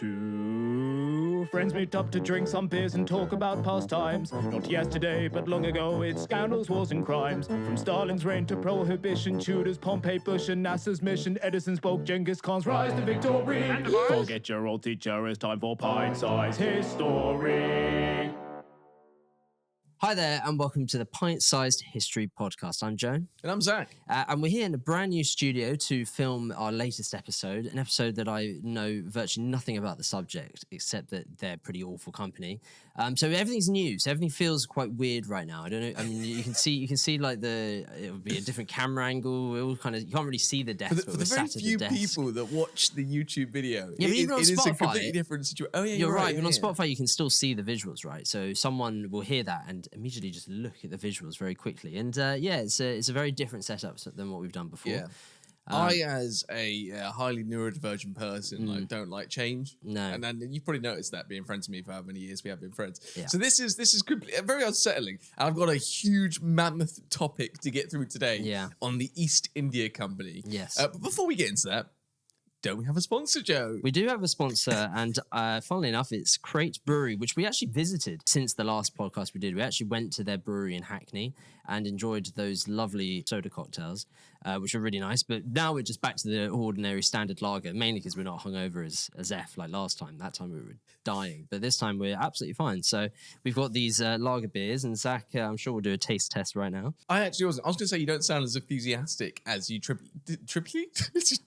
Two friends meet up to drink some beers and talk about past times. Not yesterday, but long ago, it's scandals, wars and crimes. From Stalin's reign to Prohibition, Tudors, Pompey, Bush and NASA's mission, Edison's spoke, Genghis Khan's rise to victory. Forget your old teacher, it's time for Pint-Sized History. Hi there, and welcome to the Pint-Sized History Podcast. I'm Joe. And I'm Zack. And we're here in a brand new studio to film our latest episode, an episode that I know virtually nothing about the subject, except that they're pretty awful company. So everything's new, so everything feels quite weird right now. I don't know, I mean, you can see like it would be a different camera angle, it all kind of, you can't really see the desk, For the very few people that watch the YouTube video, yeah, it is a completely different situation. Oh yeah, you're right. Even on Spotify, you can still see the visuals, right? So someone will hear that and immediately just look at the visuals very quickly. And it's a very different setup than what we've done before. Yeah. I, as a highly neurodivergent person, don't like change. No. And then you've probably noticed that being friends with me for how many years we have been friends. Yeah. So this is very unsettling. And I've got a huge mammoth topic to get through today on the East India Company. Yes. But before we get into that, don't we have a sponsor, Joe? We do have a sponsor, and funnily enough, it's Crate Brewery, which we actually visited since the last podcast we did. We actually went to their brewery in Hackney and enjoyed those lovely soda cocktails, which are really nice. But now we're just back to the ordinary standard lager, mainly because we're not hungover as F like last time. That time we were dying, but this time we're absolutely fine. So we've got these lager beers, and Zack, I'm sure we'll do a taste test right now. I actually wasn't. I was going to say you don't sound as enthusiastic as you typically.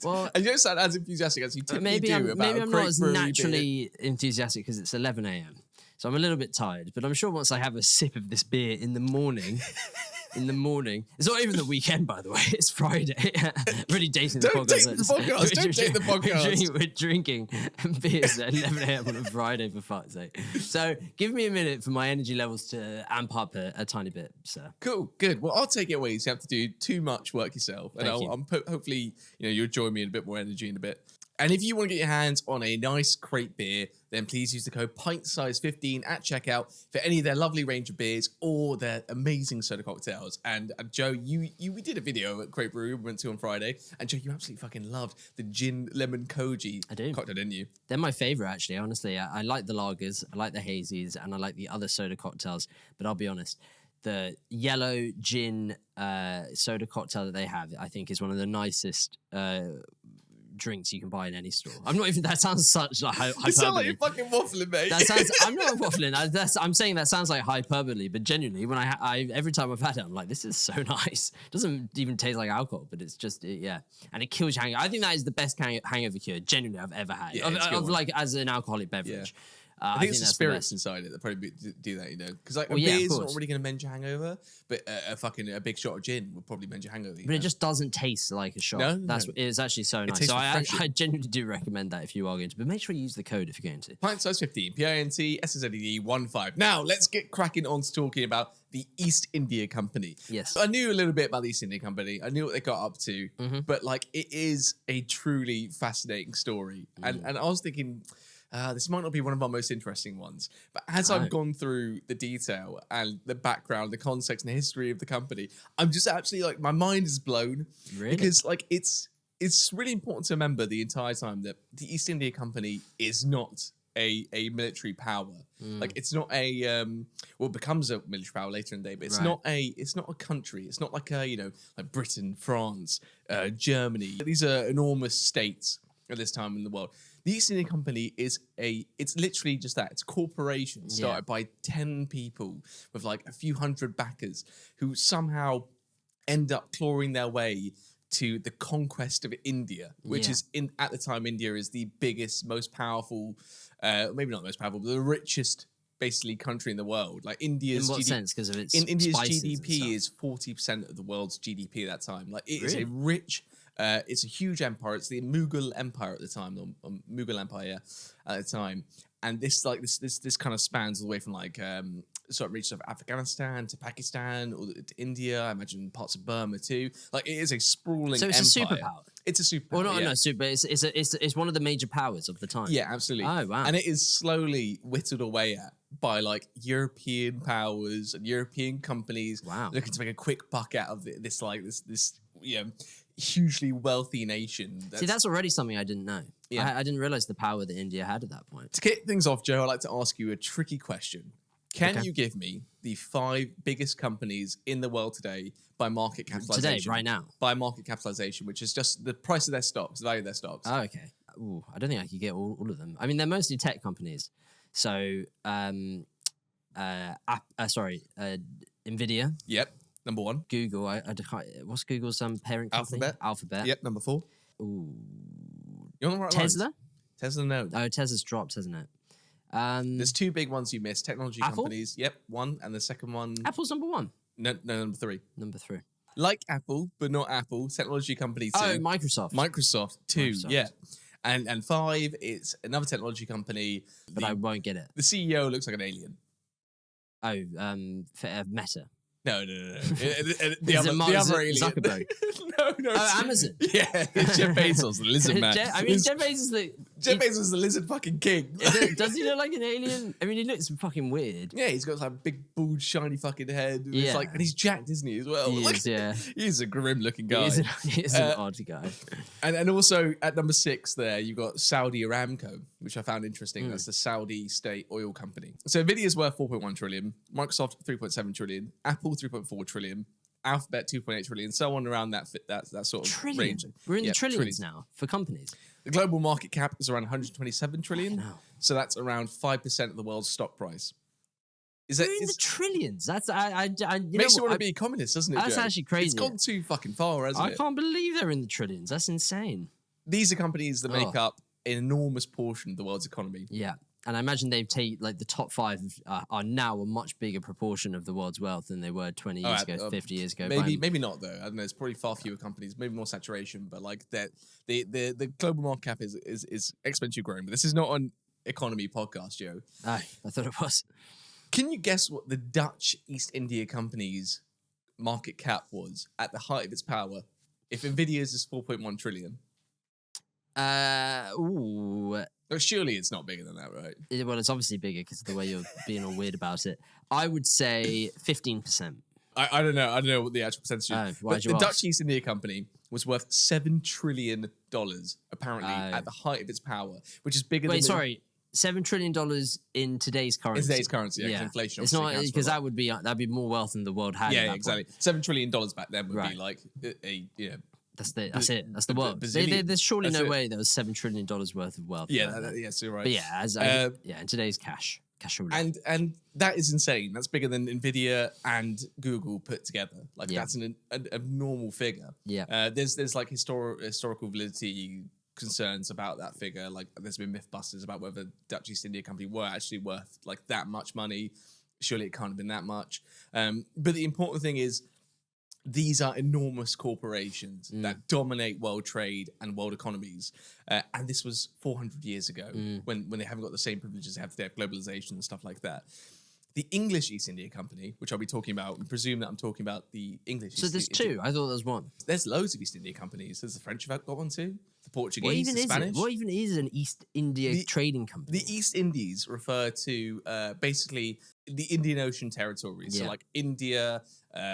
Well, you don't sound as enthusiastic as you typically do about maybe I'm not as naturally enthusiastic because it's 11 a.m. So I'm a little bit tired, but I'm sure once I have a sip of this beer in the morning, it's not even the weekend, by the way, it's Friday. Really dating the podcast. Don't take the podcast. We're drinking beers at 11 a.m. on a Friday, for fuck's sake. So give me a minute for my energy levels to amp up a tiny bit, sir. Cool, good. Well, I'll take it away so you have to do too much work yourself. And hopefully you'll join me in a bit more energy in a bit. And if you want to get your hands on a nice crate beer, then please use the code PINTSIZE15 at checkout for any of their lovely range of beers or their amazing soda cocktails. And Joe, we did a video at Crate Brewery we went to on Friday, and Joe, you absolutely fucking loved the gin lemon koji cocktail, didn't you? They're my favorite, actually. Honestly, I like the lagers, I like the hazies, and I like the other soda cocktails. But I'll be honest, the yellow gin soda cocktail that they have, I think, is one of the nicest drinks you can buy in any store. I'm not even. That sounds such like hyperbole. You sound like you're fucking waffling, mate. That sounds. I'm not waffling. I'm saying that sounds like hyperbole, but genuinely, when I every time I've had it, I'm like, this is so nice. It doesn't even taste like alcohol, but it's just and it kills your hangover. I think that is the best hangover cure genuinely I've ever had. Yeah, of like as an alcoholic beverage. Yeah. I think it's the spirits inside it that probably do that, because like a beer's not really going to mend your hangover, but a big shot of gin will probably mend your hangover. But it just doesn't taste like a shot. It's actually so nice. So I genuinely do recommend that if you are going to, but make sure you use the code if you're going to. Pint-Sized15, PINTSIZE15. Now let's get cracking on to talking about the East India Company. Yes. I knew a little bit about the East India Company. I knew what they got up to, but like it is a truly fascinating story. And I was thinking, this might not be one of our most interesting ones, but as I've gone through the detail and the background, the context and the history of the company, I'm just absolutely like, my mind is blown. Really? Because like it's really important to remember the entire time that the East India Company is not a military power. Like it's not it becomes a military power later in the day, but it's not a country. It's not like like Britain, France, Germany. These are enormous states at this time in the world. The East India Company it's literally just that. It's a corporation started by 10 people with like a few hundred backers who somehow end up clawing their way to the conquest of India, which is at the time, India is the biggest, most powerful, maybe not the most powerful, but the richest basically country in the world. Like India's in what sense? Because of its India's GDP is 40% of the world's GDP at that time. Like it is a rich. It's a huge empire. It's the Mughal Empire at the time, Mughal Empire at the time, and this kind of spans all the way from like sort of reaches of Afghanistan to Pakistan or to India. I imagine parts of Burma too. Like it is a sprawling. So it's empire. a superpower. It's a superpower. Well, no, super. It's one of the major powers of the time. Yeah, absolutely. Oh wow! And it is slowly whittled away at by like European powers and European companies looking to make a quick buck out of this hugely wealthy nation. See, that's already something I didn't know. Yeah. I didn't realize the power that India had at that point. To kick things off, Joe, I'd like to ask you a tricky question. Can Okay. you give me the 5 biggest companies in the world today by market capitalization? Today, right now? By market capitalization, which is just the price of their stocks, the value of their stocks. Oh, okay. Ooh, I don't think I could get all of them. I mean, they're mostly tech companies. So, Nvidia, Yep, number 1. Google. I can't, what's Google's parent company? Alphabet. Yep, number 4. Ooh, You're on the right Tesla. lines. Tesla, no. Oh, Tesla's dropped, hasn't it? There's 2 big ones you missed. Technology Apple? companies. Yep, 1. And the second one... Apple's number 1. No, number 3. Number 3. Like Apple, but not Apple. Technology company 2. Oh, Microsoft. Microsoft 2, Microsoft. yeah. And 5, it's another technology company. But I won't get it. The CEO looks like an alien. Oh, Meta. No. The Is it Mark other alien. Zuckerberg? No. Oh, Amazon. Yeah, it's Jeff Bezos, the lizard man. Jeff Bezos Jeff Bezos is the lizard fucking king. Does he look like an alien? I mean, he looks fucking weird. Yeah, he's got like a big, bald, shiny fucking head. And Yeah. It's like, and he's jacked, isn't he, as well? He Like, is, yeah. He's a grim-looking guy. He is an odd guy. And also at number 6 there, you've got Saudi Aramco, which I found interesting. That's the Saudi state oil company. So Nvidia's worth 4.1 trillion, Microsoft 3.7 trillion, Apple 3.4 trillion, Alphabet 2.8 trillion, so on around that sort of Trillion. range. We're in the Yep, trillions now for companies. The global market cap is around 127 trillion. Fucking hell. So that's around 5% of the world's stock price. We're in the trillions. That's Makes you want to be a communist, doesn't it? That's Joe? actually crazy. It's gone too fucking far, hasn't I it? can't believe they're in the trillions. That's insane. These are companies that make up an enormous portion of the world's economy. Yeah. And I imagine they've taken, like, the top 5 are now a much bigger proportion of the world's wealth than they were 20 years ago, 50 years ago. Maybe not, though. I don't know. It's probably far fewer companies, maybe more saturation, but like that, the global market cap is exponentially growing. But this is not an economy podcast, Joe. Oh, I thought it was. Can you guess what the Dutch East India Company's market cap was at the height of its power? If Nvidia's is 4.1 trillion. But surely it's not bigger than that, right? Well, it's obviously bigger because of the way you're being all weird about it. I would say 15%. I don't know. I don't know what the actual percentage is. Why'd But you the ask? Dutch East India Company was worth $7 trillion, apparently, at the height of its power, which is bigger than... Wait, sorry. $7 trillion in today's currency. In today's currency, yeah. 'Cause inflation It's obviously not accounts for because a lot. that'd be more wealth than the world had. at Yeah, that exactly. point. $7 trillion back then would be Right. like That's it. That's the world. Bazillion. There's surely That's no it. way there was $7 trillion worth of wealth. Yeah, back then. yes, you're right. But yeah, in today's cash roulette. And that is insane. That's bigger than Nvidia and Google put together. Like Yeah. that's an abnormal figure. Yeah. There's like historical validity concerns about that figure. Like there's been mythbusters about whether Dutch East India Company were actually worth like that much money. Surely it can't have been that much. But the important thing is these are enormous corporations that dominate world trade and world economies. And this was 400 years ago when they haven't got the same privileges they have today of globalization and stuff like that. The English East India Company, which I'll be talking about, and presume that I'm talking about the English So there's two. I thought there was one. There's loads of East India Companies. There's the French have got one too. The Portuguese, What even the is Spanish. it? What even is an East India trading company? The East Indies refer to basically the Indian Ocean territories. So Yeah. like India,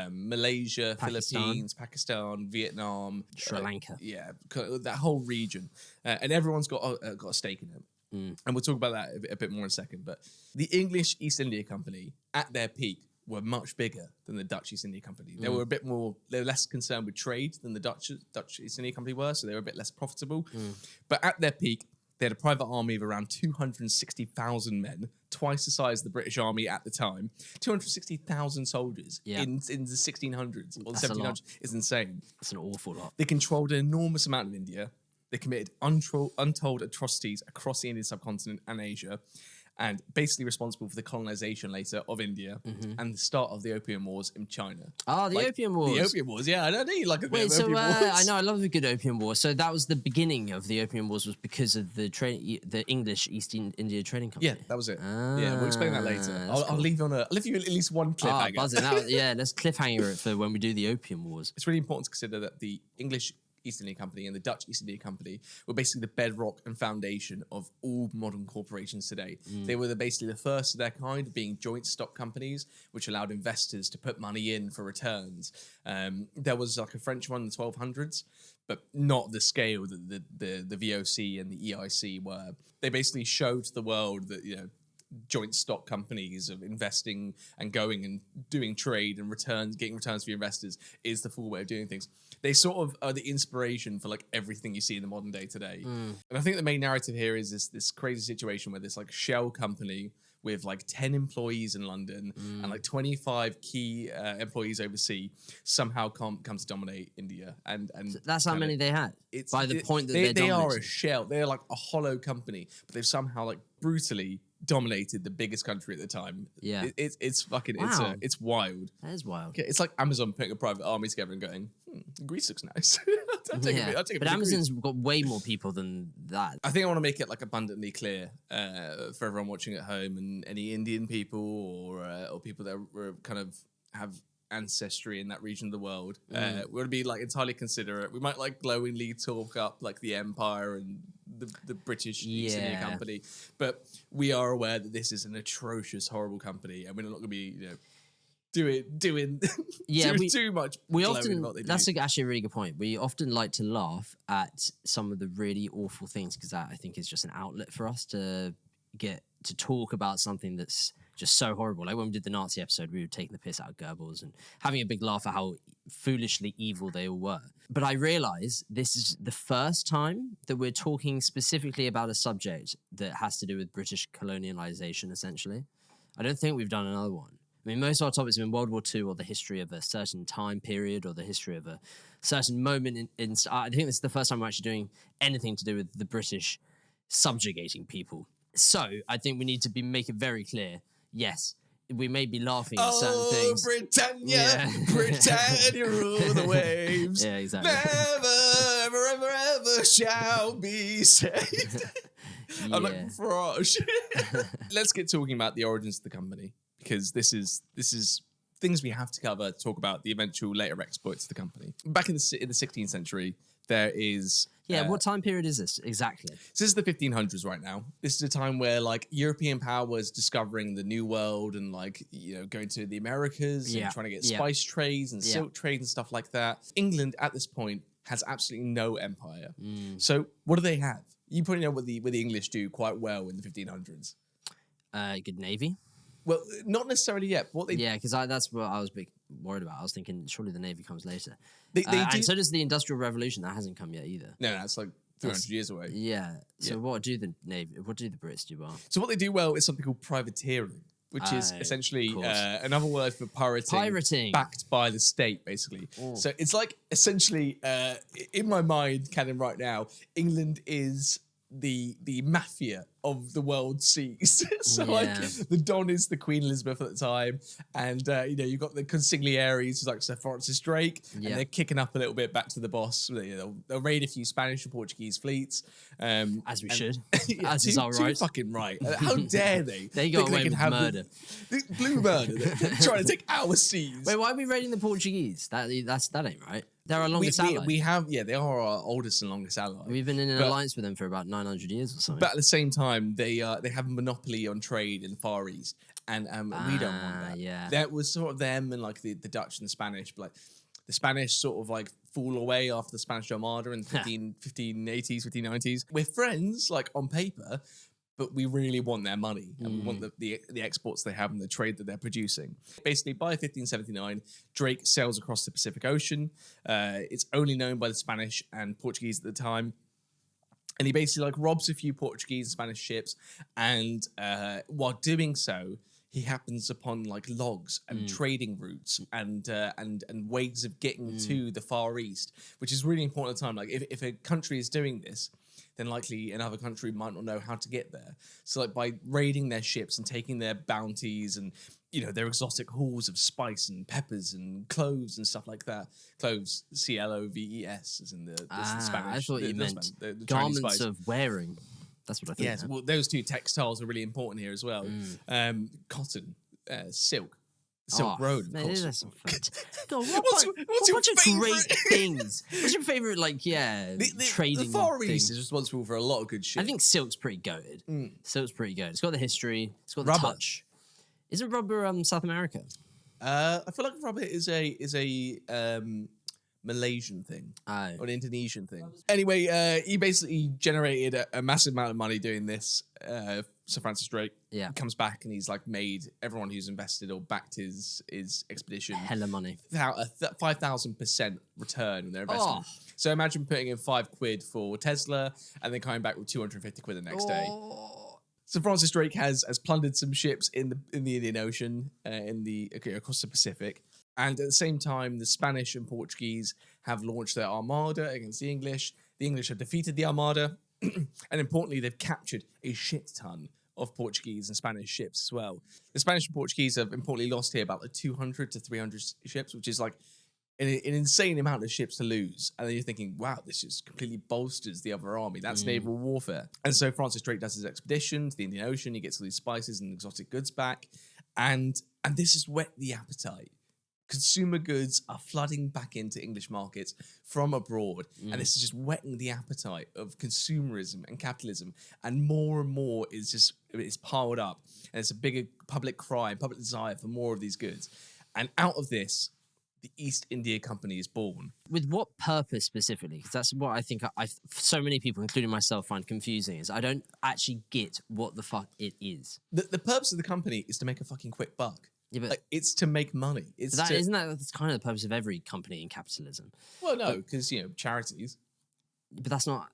Malaysia, Pakistan. Philippines, Pakistan, Vietnam, Sri Lanka. that whole region, and everyone's got a stake in it. And we'll talk about that a bit more in a second. But the English East India Company at their peak were much bigger than the Dutch East India Company. They were they're less concerned with trade than the Dutch East India Company were, so they were a bit less profitable. But at their peak, they had a private army of around 260,000 men, twice the size of the British army at the time. 260,000 soldiers in the 1600s or the That's a 1700s lot. is insane. That's an awful lot. They controlled an enormous amount of India. They committed untold atrocities across the Indian subcontinent and Asia, and basically responsible for the colonization later of India and the start of the Opium Wars in China. Oh, the Opium Wars. The Opium Wars, yeah. I don't need like a bit Wait, of so Opium Wars. I know I love the good Opium War. So that was the beginning of the Opium Wars, was because of the English East India Trading Company. Yeah, that was it. Yeah, we'll explain that later. that's I'll leave you at least one cliffhanger. Buzzing. Let's cliffhanger it for when we do the Opium Wars. It's really important to consider that the English East India Company and the Dutch East India Company were basically the bedrock and foundation of all modern corporations today. They were basically the first of their kind of being joint stock companies, which allowed investors to put money in for returns. There was like a French one in the 1200s, but not the scale that the VOC and the EIC were. They basically showed to the world that, you know, joint stock companies of investing and going and doing trade and getting returns for your investors is the full way of doing things. They sort of are the inspiration for like everything you see in the modern day today. And I think the main narrative here is this crazy situation where this like shell company with like 10 employees in London and like 25 key employees overseas somehow comes to dominate India. And So that's how many they had. By the point that they they're are a dominating. shell. They're like a hollow company, but they've somehow like brutally dominated the biggest country at the time. Yeah. It's fucking Wow. it's wild. That is wild. Okay, it's like Amazon putting a private army together and going, Greece looks nice. I'll take a But bit of Amazon's Greece. got way more people than that. I think I want to make it like abundantly clear for everyone watching at home and any Indian people or people that are kind of have ancestry in that region of the world. We want to be like entirely considerate. We might like glowingly talk up like the empire and the British East India Company, but we are aware that this is an atrocious, horrible company, and we're not going to be, you know, doing too much. We glowing often about what they that's do. actually a really good point. We often like to laugh at some of the really awful things because that I think is just an outlet for us to get to talk about something that's just so horrible. Like when we did the Nazi episode, we were taking the piss out of Goebbels and having a big laugh at how foolishly evil they all were. But I realise this is the first time that we're talking specifically about a subject that has to do with British colonialisation, essentially. I don't think we've done another one. I mean, most of our topics have been World War II or the history of a certain time period or the history of a certain moment in I think this is the first time we're actually doing anything to do with the British subjugating people. So I think we need to make it very clear, yes, we may be laughing at certain things. Britannia, Britannia rule the waves. Yeah, exactly. Never, ever, ever, ever shall be saved. I'm like, Frosh. Let's get talking about the origins of the company, because this is things we have to cover to talk about the eventual later exploits of the company. Back in the 16th century, there is... what time period is this exactly? So this is the 1500s right now. This is a time where like European powers discovering the New World and like, you know, going to the Americas and trying to get spice trades and silk trades and stuff like that. England at this point has absolutely no empire. So what do they have? You probably know what the English do quite well in the 1500s. Good navy. Well, not necessarily yet. What they because that's what I was a bit worried about. I was thinking surely the navy comes later. They do... And so does the Industrial Revolution. That hasn't come yet either. No, it's like 300 years away. Yeah. So what do the navy? What do the Brits do well? So what they do well is something called privateering, which is essentially another word for pirating, backed by the state, basically. So it's like essentially, in my mind, canon right now, England is the mafia of the world seas. So like the Don is the Queen Elizabeth at the time, and you know, you've got the consiglieres like Sir Francis Drake, and they're kicking up a little bit back to the boss. You know, they'll raid a few Spanish and Portuguese fleets, as we should, as too, is our right. Too fucking right. How dare they? They got away with murder. Blue murder. They're trying to take our seas. Wait, why are we raiding the Portuguese? That ain't right. They're our longest ally. We have, they are our oldest and longest ally. We've been in an alliance with them for about 900 years or something. But at the same time, they have a monopoly on trade in the Far East, and we don't want that. Yeah, that was sort of them and like the Dutch and the Spanish, but like the Spanish sort of like fall away after the Spanish Armada in the 1580s, 1590s. We're friends, like on paper, but we really want their money and we want the exports they have and the trade that they're producing. Basically, by 1579, Drake sails across the Pacific Ocean. It's only known by the Spanish and Portuguese at the time. And he basically like robs a few Portuguese and Spanish ships. And while doing so, he happens upon like logs and trading routes and ways of getting to the Far East, which is really important at the time. Like if a country is doing this, then likely another country might not know how to get there. So like by raiding their ships and taking their bounties and, you know, their exotic hauls of spice and peppers and cloves and stuff like that. Cloves, Cloves, as in the Spanish. I thought you meant the garments of wearing. That's what I thought. Yes, well, those two textiles are really important here as well. Cotton, silk. Silk Road, of course. That's not fun. God, what's your great things? What's your favorite, like, trading The Far East thing? is responsible for a lot of good shit. I think silk's pretty goated. Silk's pretty good. It's got the history. It's got the Rubber. touch. Isn't rubber South America? I feel like rubber is a Malaysian thing Oh. or an Indonesian thing. Anyway, he basically generated a massive amount of money doing this. Sir Francis Drake comes back and he's like made everyone who's invested or backed his expedition hella money. 5,000% return on their investment. So imagine putting in £5 for Tesla and then coming back with 250 quid the next day. So Francis Drake has plundered some ships in the Indian Ocean, across the Pacific, and at the same time, the Spanish and Portuguese have launched their armada against the English. The English have defeated the armada, and importantly, they've captured a shit ton of Portuguese and Spanish ships as well. The Spanish and Portuguese have importantly lost here about 200 to 300 ships, which is like an insane amount of ships to lose. And then you're thinking, wow, this just completely bolsters the other army. That's naval warfare. And so Francis Drake does his expedition to the Indian Ocean. He gets all these spices and exotic goods back. And this has whet the appetite. Consumer goods are flooding back into English markets from abroad. And this is just whetting the appetite of consumerism and capitalism. And more is piled up. And it's a bigger public cry and public desire for more of these goods. And out of this, the East India Company is born. With what purpose specifically? Because that's what I think so many people, including myself, find confusing, is I don't actually get what the fuck it is. The purpose of the company is to make a fucking quick buck. Yeah, but like, it's to make money. Isn't that that's kind of the purpose of every company in capitalism? Well, no, because, charities. But that's not...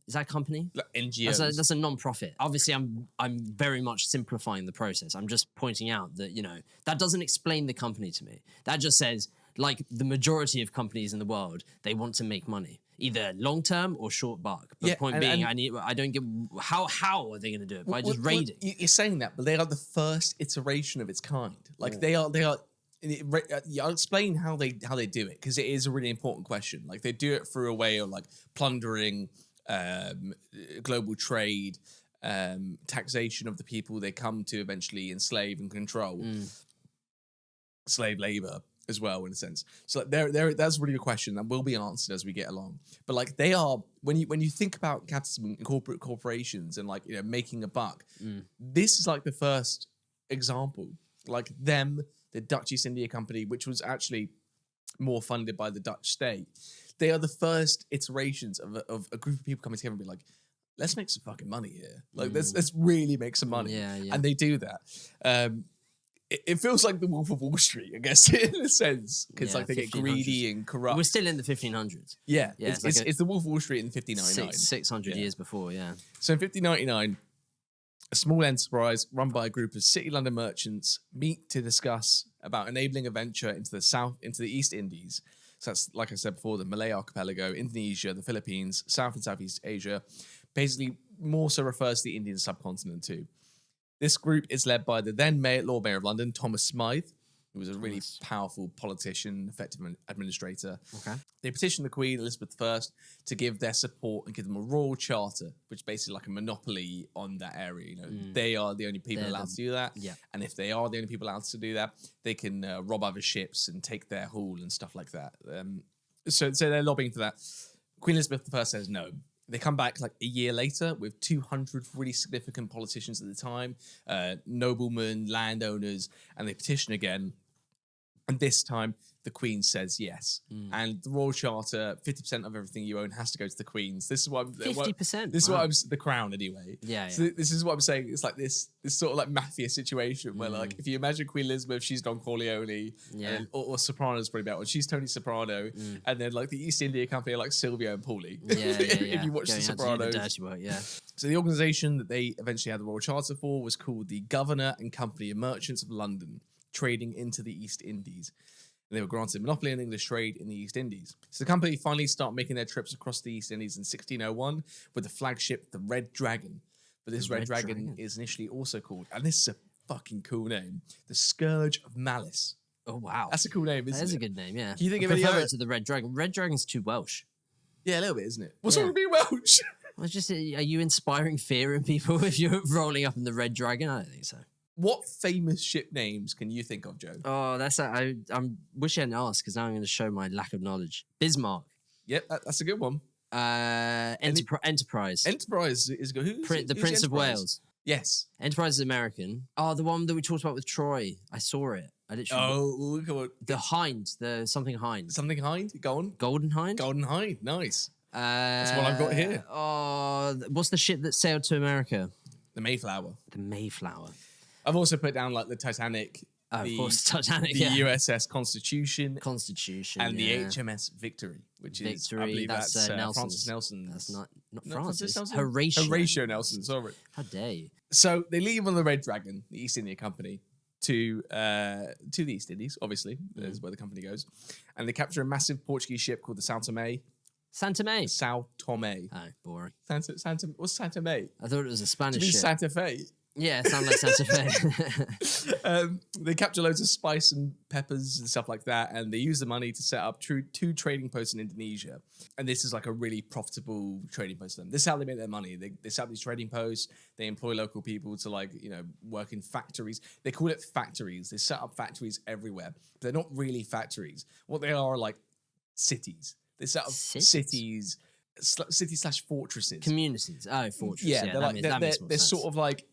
Is that a company? Like NGOs. That's a non-profit. Obviously, I'm very much simplifying the process. I'm just pointing out that, that doesn't explain the company to me. That just says... Like the majority of companies in the world, they want to make money, either long term or short buck. But point being, I don't get how are they going to do it by just raiding? You're saying that, but they are the first iteration of its kind. Like they are. I'll explain how they do it because it is a really important question. Like they do it through a way of like plundering, global trade, taxation of the people they come to eventually enslave and control, slave labor as well, in a sense. So that's really a question that will be answered as we get along. But like they are, when you think about capitalism and corporate corporations and making a buck, this is like the first example. Like them, the Dutch East India Company, which was actually more funded by the Dutch state. They are the first iterations of a group of people coming together and be like, let's make some fucking money here. Like let's really make some money. Yeah. And they do that. It feels like the Wolf of Wall Street, I guess, in a sense, because they get greedy and corrupt. We're still in the 1500s. Yeah, it's the Wolf of Wall Street in 1599. 600 years before, yeah. So in 1599, a small enterprise run by a group of City London merchants meet to discuss about enabling a venture into the East Indies. So that's, like I said before, the Malay Archipelago, Indonesia, the Philippines, South and Southeast Asia. Basically, more so refers to the Indian subcontinent too. This group is led by the then Lord Mayor of London, Thomas Smythe, who was a really powerful politician, effective administrator. Okay. They petitioned the Queen, Elizabeth I, to give their support and give them a royal charter, which is basically like a monopoly on that area. They are the only people allowed to do that. Yeah. And if they are the only people allowed to do that, they can rob other ships and take their haul and stuff like that. So they're lobbying for that. Queen Elizabeth I says no. They come back like a year later with 200 really significant politicians at the time, noblemen, landowners, and they petition again. And this time, the Queen says yes. And the Royal Charter, 50% of everything you own has to go to the Queen's. This is what 50%. This is what the Crown anyway. Yeah. So this is what I'm saying. It's like this sort of like mafia situation where like if you imagine Queen Elizabeth, she's Don Corleone, or Soprano's probably better one. She's Tony Soprano, and then like the East India Company are like Silvio and Paulie. If you watch The Sopranos. The dirty work, yeah. So the organisation that they eventually had the Royal Charter for was called the Governor and Company of Merchants of London, trading into the East Indies. And they were granted monopoly on English trade in the East Indies. So the company finally started making their trips across the East Indies in 1601 with the flagship, the Red Dragon. But this Red Dragon is initially also called, and this is a fucking cool name, the Scourge of Malice. Oh, wow. That's a cool name, isn't it? That is a good name, yeah. Can you think I of any prefer other... it to the Red Dragon. Red Dragon's too Welsh. Yeah, a little bit, isn't it? What's wrong with being Welsh? Well, are you inspiring fear in people if you're rolling up in the Red Dragon? I don't think so. What famous ship names can you think of, Joe? Oh, I wish I hadn't asked because now I'm going to show my lack of knowledge. Bismarck. Yep, that's a good one. Enterprise. Enterprise is good. The Prince of Wales. Yes. Enterprise is American. Oh, the one that we talked about with Troy. I saw it. I literally Oh, come on. the hind, the something hind, Something hind? Go on. golden hind. Golden hind. Nice. That's what I've got here. Oh, what's the ship that sailed to America? The Mayflower. The Mayflower. I've also put down like the Titanic. Oh, of course, Titanic. The yeah. USS Constitution. Constitution. And yeah. the HMS Victory, which is, I Victory, believe that's, Francis Nelson's. Nelson's. That's not No, Francis. Nelson? Horatio. Nelson, sorry. How dare you? So they leave on the Red Dragon, the East India Company, to the East Indies, obviously. That's where the company goes. And they capture a massive Portuguese ship called the São Tomé. Santa May. São Tomé. Oh, boring. What's Santa May? I thought it was a Spanish To be ship. Santa Fe. Yeah, it sounded like Santa Fe. They capture loads of spice and peppers and stuff like that, and they use the money to set up two trading posts in Indonesia. And this is like a really profitable trading post for them. This is how they make their money. They set up these trading posts. They employ local people to work in factories. They call it factories. They set up factories everywhere. But they're not really factories. What they are like cities. They set up cities / fortresses. Communities. Oh, fortress. Yeah, that makes more they're sense. sort of like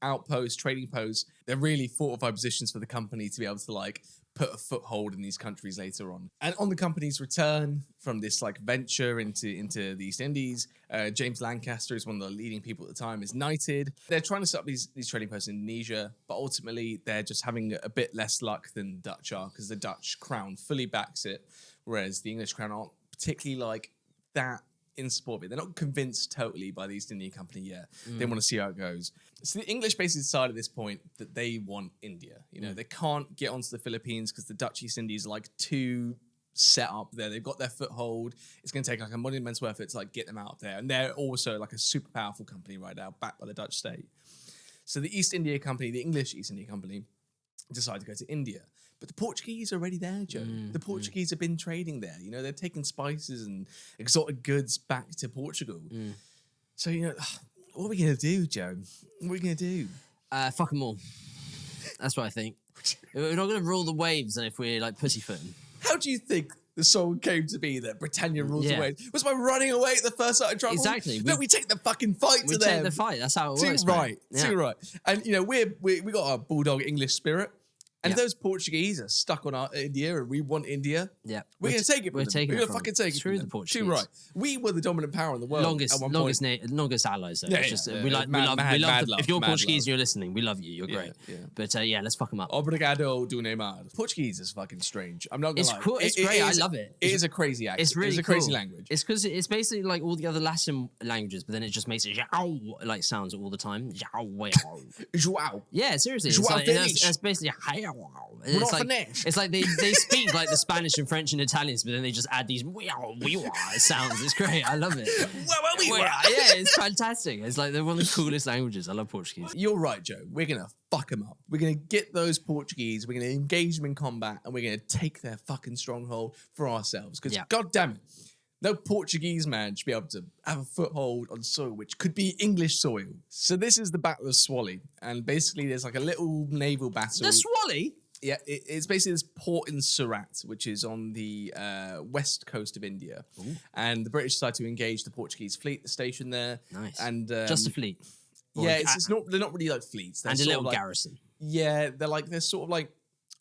outposts, trading posts. They're really fortified positions for the company to be able to like put a foothold in these countries later on. And on the company's return from this like venture into the East Indies, James Lancaster is one of the leading people at the time, is knighted. They're trying to set up these trading posts in Indonesia, but ultimately they're just having a bit less luck than the Dutch are, because the Dutch crown fully backs it, whereas the English crown aren't particularly like that in support of it. They're not convinced totally by the East India Company yet. They want to see how it goes. So the English basically decide at this point that they want India. They can't get onto the Philippines because the Dutch East Indies are like too set up there. They've got their foothold. It's going to take like a monumental effort to like get them out there. And they're also like a super powerful company right now, backed by the Dutch state. So the East India Company, the English East India Company, decide to go to India. But the Portuguese are already there, Joe. The Portuguese have been trading there. They're taking spices and exotic goods back to Portugal. So, what are we going to do, Joe? What are we going to do? Fuck them all. That's what I think. We're not going to rule the waves if we're like pussyfooting. How do you think the song came to be that Britannia rules the waves? Was by running away at the first sign of trouble? Exactly. No, we take the fucking fight to them. We take the fight. That's how it works. Too right. Yeah. Too right. And, we got our bulldog English spirit. And if those Portuguese are stuck on India and we want India, we're going to take it from them. We're going to fucking take it from them. The Portuguese. Too right. We were the dominant power in the world. Longest allies. Though. We love. If you're Portuguese and you're listening, we love you. You're great. Yeah. But let's fuck them up. Obrigado do Neymar. Portuguese is fucking strange. I'm not going to lie. It's cool. It's great. I love it. It is a crazy accent. It's really a crazy language. It's because it's basically like all the other Latin languages, but then it just makes it like sounds all the time. Joao. Yeah, seriously. It's basically it's like they speak like the Spanish and French and Italians, but then they just add these sounds. It's great. I love it. Yeah, it's fantastic. It's like they're one of the coolest languages. I love Portuguese. You're right, Joe. We're going to fuck them up. We're going to get those Portuguese. We're going to engage them in combat, and we're going to take their fucking stronghold for ourselves. Because, God damn it, no Portuguese man should be able to have a foothold on soil which could be English soil. So this is the Battle of Swally. And basically there's like a little naval battle. The Swally? Yeah, it's basically this port in Surat, which is on the west coast of India. Ooh. And the British decide to engage the Portuguese fleet stationed there. Nice. And just a fleet? Yeah, they're not really like fleets. They're and a little garrison. Yeah, they're sort of like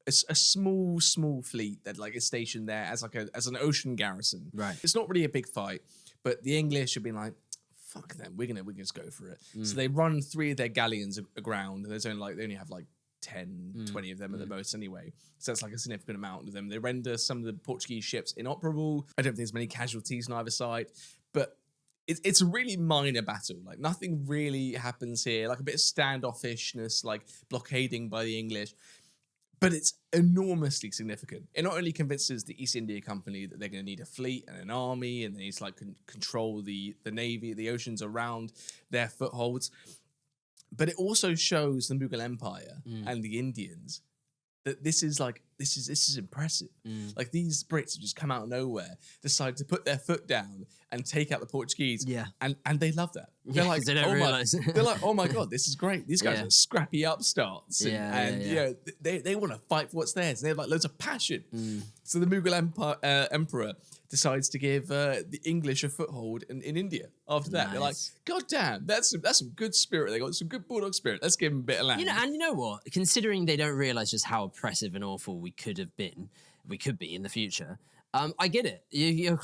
a small fleet that like is stationed there as an ocean garrison. Right. It's not really a big fight, but the English have been like, fuck them, we're gonna just go for it. So they run 3 of their galleons aground, and they only have like 10, 20 of them at the most anyway. So that's like a significant amount of them. They render some of the Portuguese ships inoperable. I don't think there's many casualties on either side, but it's a really minor battle. Like nothing really happens here. Like a bit of standoffishness, like blockading by the English. But it's enormously significant. It not only convinces the East India Company that they're going to need a fleet and an army, and they need to like control the navy, the oceans around their footholds, but it also shows the Mughal Empire and the Indians that this is like this is impressive. Like these Brits have just come out of nowhere, decide to put their foot down and take out the Portuguese. Yeah. And they love that. They're like, they don't realize. They're like, oh my God, this is great. These guys are scrappy upstarts. And you know, they want to fight for what's theirs. They have like loads of passion. So the Mughal emperor decides to give the English a foothold in India. After that, they're like, God damn, that's some good spirit. They got some good bulldog spirit. Let's give them a bit of land. And you know what? Considering they don't realize just how oppressive and awful we could be in the future. I get it. You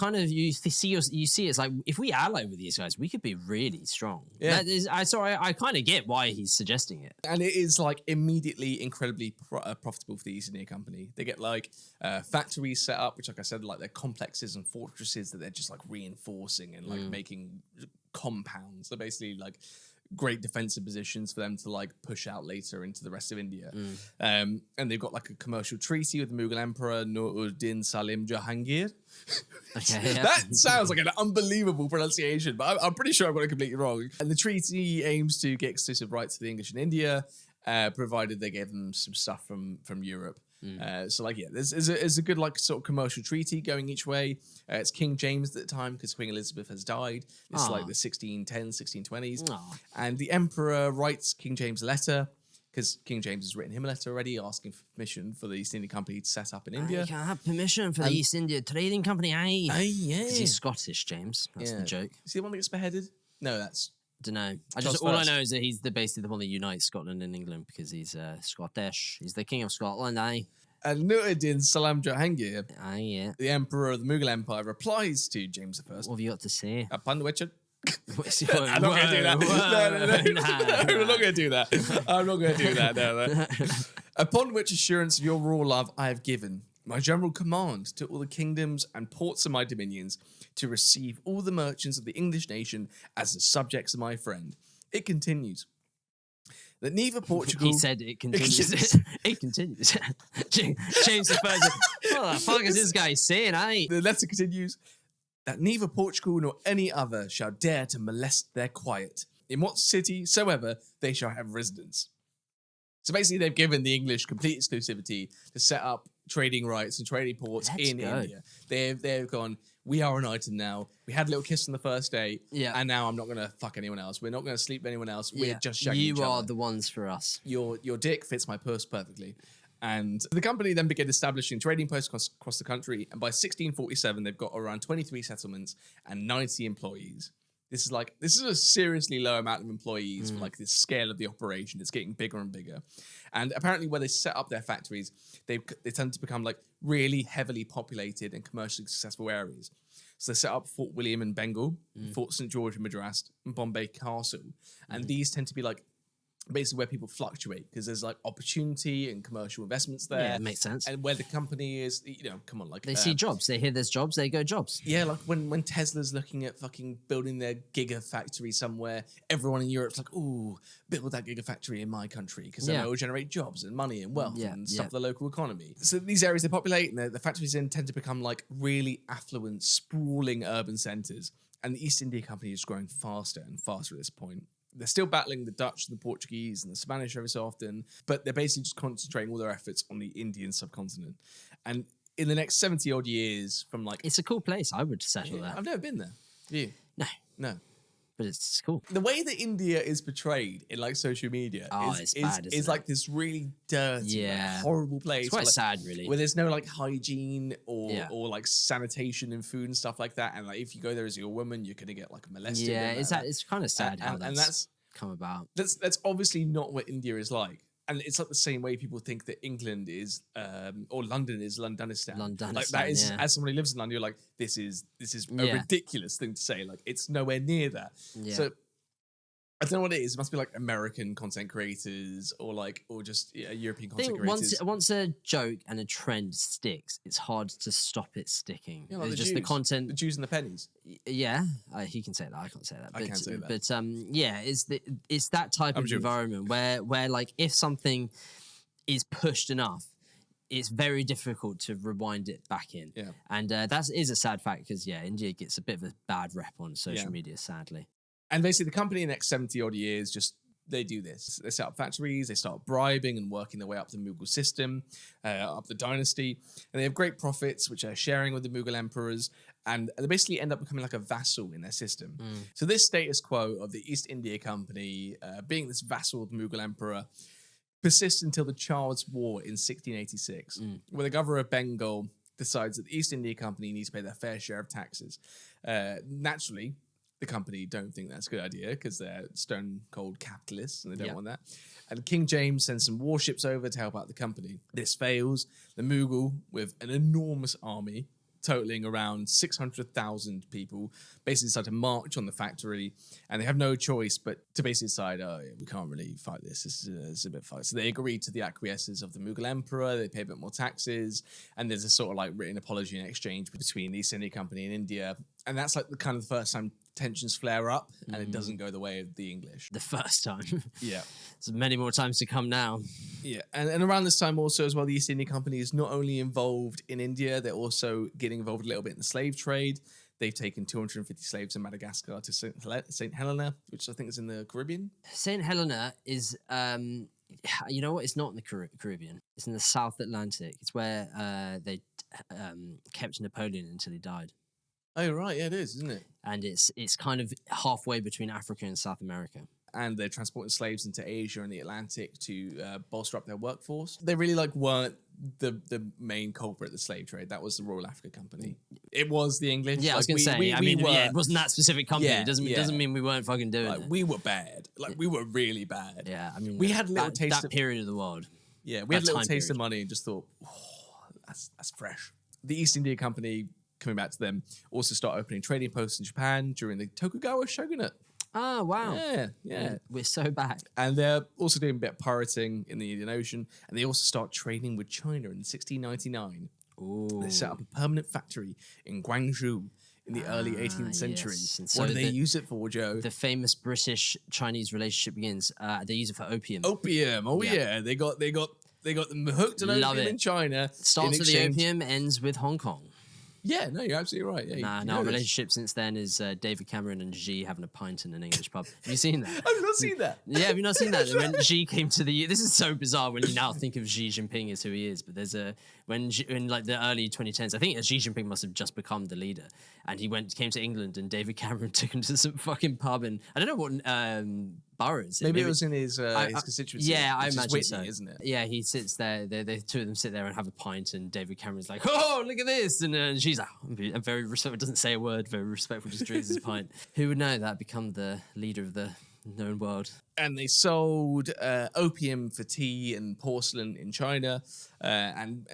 see it's like if we ally with these guys, we could be really strong. Yeah. I kind of get why he's suggesting it. And it is like immediately incredibly profitable for the East India Company. They get like factories set up, which like I said, like they're complexes and fortresses that they're just like reinforcing and like making compounds. They're basically like great defensive positions for them to like push out later into the rest of India. And they've got like a commercial treaty with the Mughal Emperor Nur-ud-din Salim Jahangir. Okay, That sounds like an unbelievable pronunciation, but I'm pretty sure I got it completely wrong. And the treaty aims to get exclusive rights to the English in India, provided they gave them some stuff from Europe. So like, yeah, there's a good like sort of commercial treaty going each way. It's King James at the time because Queen Elizabeth has died. It's like the 1610s, 1620s. And the emperor writes King James a letter because King James has written him a letter already asking for permission for the East India Company to set up in India. You can't have permission for the East India Trading Company, yeah. Because he's Scottish, James. That's the joke. Is he the one that gets beheaded? No, that's... Don't know. All I know is that he's basically the one that unites Scotland and England because he's Scottish. He's the king of Scotland, And Nur-ud-din Salam Jahangir, the emperor of the Mughal Empire, replies to James I. What have you got to say? Upon which... I'm not going to do that. No, I'm not going to do that. I'm not going to do that. No. Upon which assurance of your royal love I have given my general command to all the kingdoms and ports of my dominions to receive all the merchants of the English nation as the subjects of my friend. It continues. That neither Portugal... He said it continues. It continues. James the First. What the fuck is this guy saying, The letter continues. That neither Portugal nor any other shall dare to molest their quiet. In what city soever they shall have residence. So basically they've given the English complete exclusivity to set up trading rights and trading ports in India. They've gone, we are an item now. We had a little kiss on the first date, and now I'm not going to fuck anyone else. We're not going to sleep with anyone else. We're just shagging each other. You are the ones for us. Your dick fits my purse perfectly. And the company then began establishing trading posts across the country. And by 1647, they've got around 23 settlements and 90 employees. This is a seriously low amount of employees for like this scale of the operation. It's getting bigger and bigger. And apparently where they set up their factories, they tend to become like really heavily populated and commercially successful areas. So they set up Fort William in Bengal, Fort St. George in Madras, and Bombay Castle. And these tend to be like basically where people fluctuate because there's like opportunity and commercial investments there. Yeah, it makes sense. And where the company is, come on, like they see jobs. They hear there's jobs, they go jobs. Yeah, like when Tesla's looking at fucking building their gigafactory somewhere, everyone in Europe's like, ooh, build that gigafactory in my country because then it will generate jobs and money and wealth and stuff for the local economy. So these areas they populate and the factories in tend to become like really affluent, sprawling urban centres. And the East India Company is growing faster and faster at this point. They're still battling the Dutch and the Portuguese and the Spanish every so often, but they're basically just concentrating all their efforts on the Indian subcontinent. And in the next 70 odd years from like... It's a cool place. I would settle there. I've never been there. Have you? No. But it's cool. The way that India is portrayed in like social media is like this really dirty, horrible place. It's quite sad, really. Where there's no like hygiene or like sanitation and food and stuff like that. And like if you go there as a woman, you're gonna get like molested. Yeah, it's kind of sad how that's come about. That's obviously not what India is like. And it's like the same way people think that England is, or London is Londonistan. Like that is, as someone who lives in London, you're like, this is a ridiculous thing to say. Like it's nowhere near that. Yeah. So I don't know what it is. It must be like American content creators or just European content creators. Once a joke and a trend sticks, it's hard to stop it sticking. Like it's just the content. The Jews and the pennies. Yeah, he can say that. I can't say that. I can say that. But it's that type of environment where like if something is pushed enough, it's very difficult to rewind it back in. Yeah. And that is a sad fact because India gets a bit of a bad rep on social media, sadly. And basically, the company in the next 70 odd years just they do this. They set up factories, they start bribing and working their way up the Mughal system, up the dynasty, and they have great profits, which are sharing with the Mughal emperors, and they basically end up becoming like a vassal in their system. So this status quo of the East India Company being this vassal of the Mughal emperor persists until the Child's War in 1686, where the governor of Bengal decides that the East India Company needs to pay their fair share of taxes. Naturally, the company don't think that's a good idea because they're stone cold capitalists and they don't want that. And King James sends some warships over to help out the company. This fails. The Mughal, with an enormous army totaling around 600,000 people, basically decide to march on the factory, and they have no choice but to basically decide, we can't really fight this. This is a bit fight. So they agree to the acquiescence of the Mughal emperor. They pay a bit more taxes, and there's a sort of like written apology and exchange between the East India Company and India, and that's like the kind of the first time tensions flare up, and it doesn't go the way of the English. The first time. Yeah. There's many more times to come now. Yeah, and around this time also as well, the East India Company is not only involved in India, they're also getting involved a little bit in the slave trade. They've taken 250 slaves in Madagascar to St. Helena, which I think is in the Caribbean. St. Helena is, you know what? It's not in the Caribbean. It's in the South Atlantic. It's where they kept Napoleon until he died. Oh, right. Yeah, it is, isn't it? And it's kind of halfway between Africa and South America. And they're transporting slaves into Asia and the Atlantic to bolster up their workforce. They really weren't the main culprit of the slave trade. That was the Royal Africa Company. It was the English. Yeah, I was going to say. It wasn't that specific company. It doesn't mean we weren't fucking doing it. We were bad. We were really bad. Yeah, I mean, we had a little taste that period of the world. Yeah, we had a little taste of money and just thought, that's fresh. The East India Company, coming back to them, also start opening trading posts in Japan during the Tokugawa shogunate. Oh, wow. Yeah. We're so back. And they're also doing a bit of pirating in the Indian Ocean, and they also start trading with China in 1699. Ooh. They set up a permanent factory in Guangzhou in the early 18th century. Yes. What do they use it for, Joe? The famous British-Chinese relationship begins. They use it for opium. Opium. Oh, yeah. They got them hooked on opium in China. Starts with the opium, ends with Hong Kong. Yeah, no, you're absolutely right. Yeah, our relationship since then is David Cameron and Xi having a pint in an English pub. Have you seen that? I've not seen that. Yeah, have you not seen that? When Xi came to the... This is so bizarre when you now think of Xi Jinping as who he is, but there's in like the early 2010s, I think Xi Jinping must have just become the leader, and he came to England, and David Cameron took him to some fucking pub, and I don't know what borough it's in. Maybe it was in his constituency. Yeah, I imagine Whitney, so. Isn't it? Yeah, he sits there. The two of them sit there and have a pint, and David Cameron's like, "Oh, look at this!" And she's like, "I'm very respectful." Doesn't say a word. Very respectful. Just drinks his pint. Who would know that become the leader of the known world? And they sold opium for tea and porcelain in China, and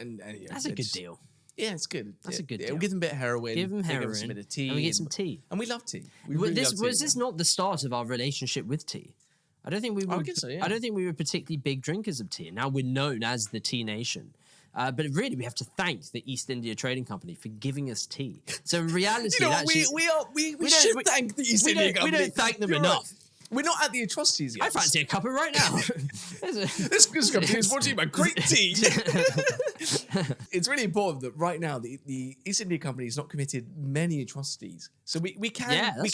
that's a good deal. Yeah, it's good. That's a good deal. We'll give them a bit of heroin. Give them heroin. Give them a bit of tea. And we get some tea. And we love tea. Was this not the start of our relationship with tea? I don't think we were. I guess so, yeah. I don't think we were particularly big drinkers of tea. And now we're known as the tea nation. But really, we have to thank the East India Trading Company for giving us tea. So in reality, we should thank the East India Company. We don't thank them enough. We're not at the atrocities yet. I fancy a cuppa right now. This company is brought to you by great tea. It's really important that right now the East India Company has not committed many atrocities, so we can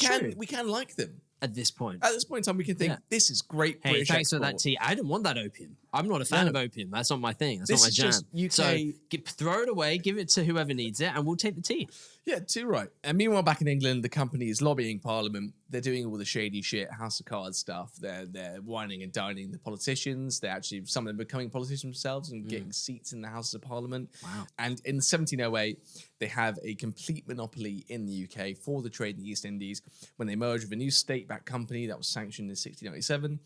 like them. At this point in time, we can think this is great. Hey, British thanks export. for that tea. I didn't want that opium. I'm not a fan of opium. That's not my thing. That's not my jam. Just UK. So throw it away, give it to whoever needs it, and we'll take the tea. Yeah, too right. And meanwhile, back in England, the company is lobbying Parliament. They're doing all the shady shit, House of Cards stuff. They're whining and dining the politicians. They're actually, some of them becoming politicians themselves and getting seats in the Houses of Parliament. Wow. And in 1708, they have a complete monopoly in the UK for the trade in the East Indies when they merge with a new state-backed company that was sanctioned in 1697.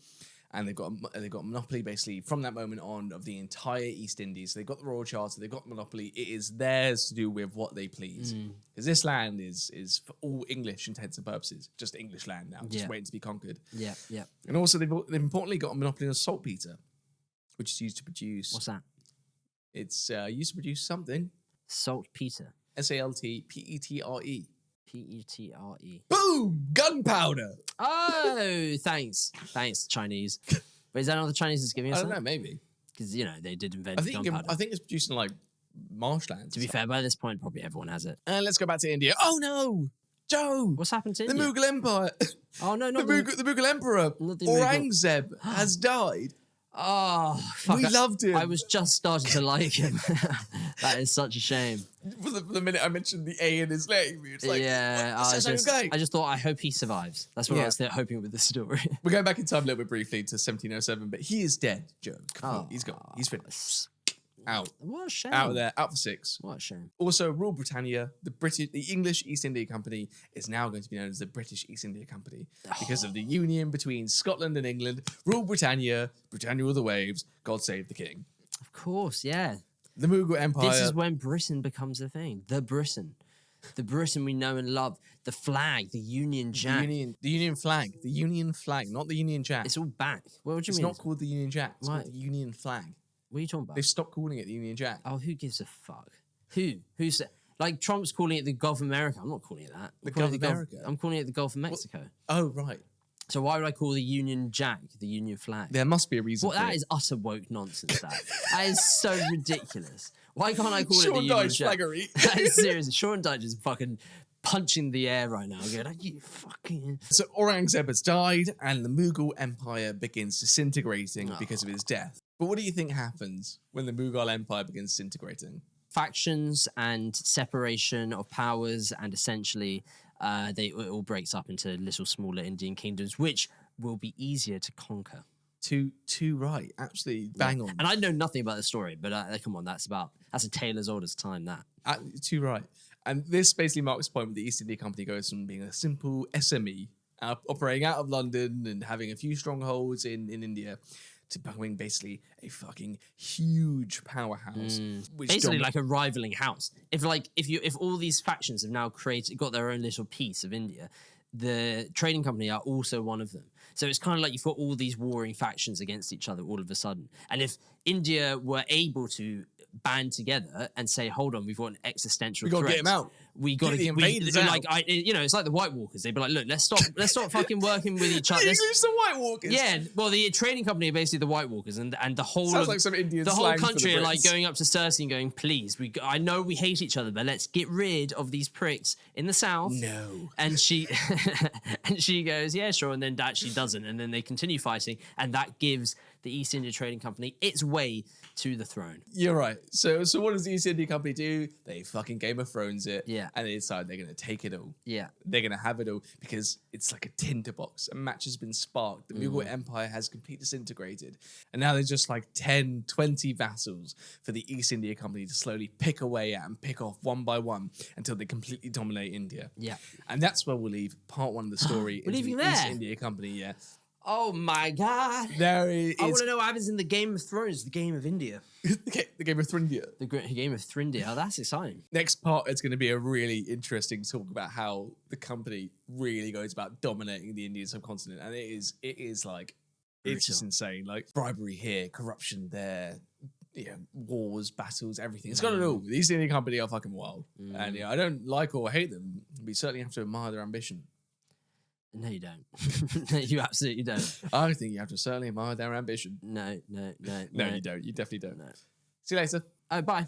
And they've got a monopoly basically from that moment on of the entire East Indies. So they've got the Royal Charter, they've got the monopoly. It is theirs to do with what they please. Because this land is for all English intents and purposes, just English land now, just waiting to be conquered. Yeah, yeah. And also they've importantly got a monopoly on saltpeter, which is used to produce. What's that? It's used to produce something. Saltpeter. SALTPETRE. Petre. Boom! Gunpowder. Oh, thanks, Chinese. But is that not the Chinese is giving us? I don't know, maybe because they did invent gunpowder. I think it's produced in like marshlands. To be fair, by this point, probably everyone has it. And let's go back to India. Oh no! Joe, What's happened to the India? Mughal Empire, Oh no, not the Mughal Emperor, Not the Mughal. Aurangzeb, has died. Oh, fuck. We loved him. I was just starting to like him. That is such a shame. For the minute I mentioned the A in his name, it's like, Yeah, what? This is okay. I just thought, I hope he survives. That's what I was hoping with the story. We're going back in time a little bit briefly to 1707, but he is dead, Joe. Come on, he's gone. He's finished. Out. What a shame. Out of there, out for 6. What a shame. Also, Rule Britannia, the English East India Company is now going to be known as the British East India Company because of the union between Scotland and England. Rule Britannia, Britannia rule the waves, God save the king. Of course, yeah. The Mughal Empire. This is when Britain becomes a thing. The Britain. The Britain we know and love. The flag, the Union Jack. The Union flag. The Union flag, not the Union Jack. It's all back. What would you It's mean? not called the Union Jack. It's Right. called the Union flag. What are you talking about? They've stopped calling it the Union Jack. Oh, who gives a fuck? Who's like Trump's calling it the Gulf of America? I'm not calling it that. The Gulf of America? I'm calling it the Gulf of Mexico. Oh, right. So why would I call the Union Jack the Union flag? There must be a reason Well, for that it. is utter woke nonsense. That is so ridiculous. Why can't I call it the Sean Union Dyche Jack? flaggery. That is serious. Sean Dyche is fucking punching the air right now, going, "Are you fucking?" So Aurangzeb has died, and the Mughal Empire begins disintegrating because of his death. But what do you think happens when the Mughal Empire begins disintegrating? Factions and separation of powers, and essentially, it all breaks up into little smaller Indian kingdoms, which will be easier to conquer. Too right. Absolutely bang on. And I know nothing about the story, but come on, that's a tale as old as time. That. Too right. And this basically marks the point where the East India Company goes from being a simple SME, operating out of London and having a few strongholds in India, to becoming basically a fucking huge powerhouse. Which Basically, like a rivaling house. If all these factions have now got their own little piece of India, the trading company are also one of them. So it's kind of like you've got all these warring factions against each other all of a sudden. And if India were able to band together and say, "Hold on, we've got an existential we got to threat. get him out. We got to the invaders out." It's like the White Walkers. They'd be like, "Look, let's stop fucking working with each other." The English, the White Walkers. Yeah, well, the trading company are basically the White Walkers, and the whole Sounds like some Indian the whole slang for the country are like Brits. going up to Cersei and going, "Please, I know we hate each other, but let's get rid of these pricks in the south." No. And she goes, "Yeah, sure," and then she doesn't, and then they continue fighting, and that gives the East India Trading Company its way to the throne. You're right. So what does the East India Company do? They fucking Game of Thrones it. Yeah. And they decide they're going to take it all. Yeah. They're going to have it all because it's like a tinderbox. A match has been sparked. The Mughal Empire has completely disintegrated. And now there's just like 10, 20 vassals for the East India Company to slowly pick away at and pick off one by one until they completely dominate India. Yeah. And that's where we'll leave part 1 of the story We're into leaving the East there? India Company. Yeah. Oh my God. There is I want to know what happens in the Game of Thrones, the Game of India. the Game of Thrones. The Game of Thrindia. Oh, that's exciting. Next part is going to be a really interesting talk about how the company really goes about dominating the Indian subcontinent, and it is like it's just insane. Like bribery here, corruption there, wars, battles, everything. It's got it all. The East India Company are fucking wild, and I don't like or hate them. We certainly have to admire their ambition. No, you don't. No, you absolutely don't. I think you have to certainly admire their ambition. No. No, you don't. You definitely don't. No. See you later. Oh, bye.